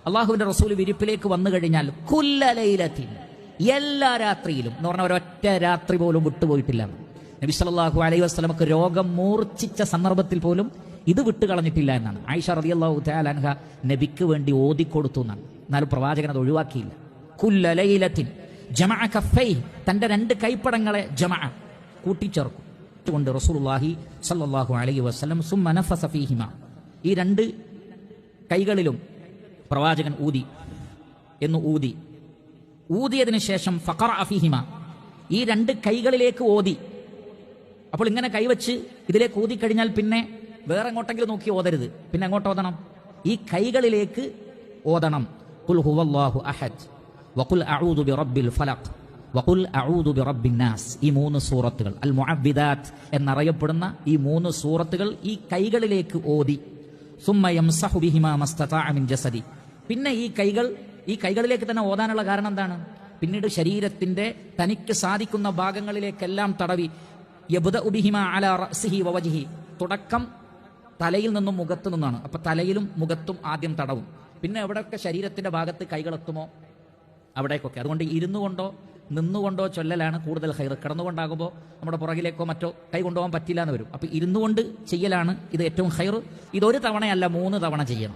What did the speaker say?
അള്ളാഹുവിന്റെ റസൂൽ വിരിപ്പിലേക്ക് വന്നു കഴിഞ്ഞാൽ കുല്ല ലൈലത്തിൻ, എല്ലാ രാത്രിയിലും എന്ന് പറഞ്ഞാൽ ഒരൊറ്റ രാത്രി പോലും വിട്ടുപോയിട്ടില്ല. നബി സല്ലല്ലാഹു അലൈഹി വസല്ലമക്ക് രോഗം മൂർച്ഛിച്ച സന്ദർഭത്തിൽ പോലും ഇത് വിട്ടുകളഞ്ഞിട്ടില്ല എന്നാണ്. ആയിഷ റളിയല്ലാഹു തആല അൻഹ നബിക്ക് വേണ്ടി ഓതിക്കൊടുത്തു എന്നാണ്. എന്നാലും പ്രവാചകൻ അത് ഒഴിവാക്കിയില്ല. കുല്ല ലൈലത്തിൻ ജമഅ കഫൈഹി, തന്റെ രണ്ട് കൈപ്പടങ്ങളെ ജമഅ കൂട്ടിച്ചേർക്കും കൊണ്ട് റസൂലുള്ളാഹി സല്ലല്ലാഹു അലൈഹി വസല്ലം സുമ്മ നഫസ ഫീഹിമ, ഈ രണ്ട് കൈകളിലും പ്രവാചകൻ ഊതിയതിനു ശേഷം ഫഖറഅ ഫീഹിമ, ഈ രണ്ട് കൈകളിലേക്ക് ഓതി. അപ്പോൾ ഇങ്ങനെ കൈവച്ച് ഇതിലേക്ക് ഊതിക്കഴിഞ്ഞാൽ പിന്നെ വേറെ എങ്ങോട്ടെങ്കിലും നോക്കി ഓതരുത്. പിന്നെ എങ്ങോട്ട് ഓതണം? ഈ കൈകളിലേക്ക് ഓതണം. ഖുൽ ഹുവല്ലാഹു അഹദ് വഖുൽ അഊദു ബിറബ്ബിൽ ഫലഖ് വഖുൽ അഊദു ബിറബ്ബിൻ നാസ്, ഈ മൂന്ന് സൂറത്തുകൾ അൽ മുഅവ്വിദാത്ത് എന്നറിയപ്പെടുന്ന ഈ മൂന്ന് സൂറത്തുകൾ ഈ കൈകളിലേക്ക് ഓതി. സുമ്മ യംസഹു ബിഹിമാ മസ്തതാഅ മിൻ ജസദി, പിന്നെ ഈ കൈകളിലേക്ക് തന്നെ ഓതാനുള്ള കാരണം എന്താണ്? പിന്നീട് ശരീരത്തിന്റെ തനിക്ക് സാധിക്കുന്ന ഭാഗങ്ങളിലേക്കെല്ലാം തടവി. യബ്ദഉ ബിഹിമാ അലാ റഅസിഹി വവജ്ഹി, തുടക്കം തലയിൽ നിന്നും മുഖത്തു നിന്നാണ്. അപ്പൊ തലയിലും മുഖത്തും ആദ്യം തടവും. പിന്നെ എവിടെയൊക്കെ ശരീരത്തിന്റെ ഭാഗത്ത് കൈകളെത്തുമോ അവിടേക്കൊക്കെ. അതുകൊണ്ട് ഇരുന്നു കൊണ്ടോ നിന്നുകൊണ്ടോ ചൊല്ലലാണ് കൂടുതൽ ഹൈർ. കിടന്നുകൊണ്ടാകുമ്പോൾ നമ്മുടെ പുറകിലേക്കോ മറ്റോ കൈ കൊണ്ടുപോകാൻ പറ്റില്ല എന്ന് വരും. അപ്പൊ ഇരുന്നു കൊണ്ട് ചെയ്യലാണ് ഇത് ഏറ്റവും ഹൈർ. ഇതൊരു തവണയല്ല 3 തവണ ചെയ്യണം.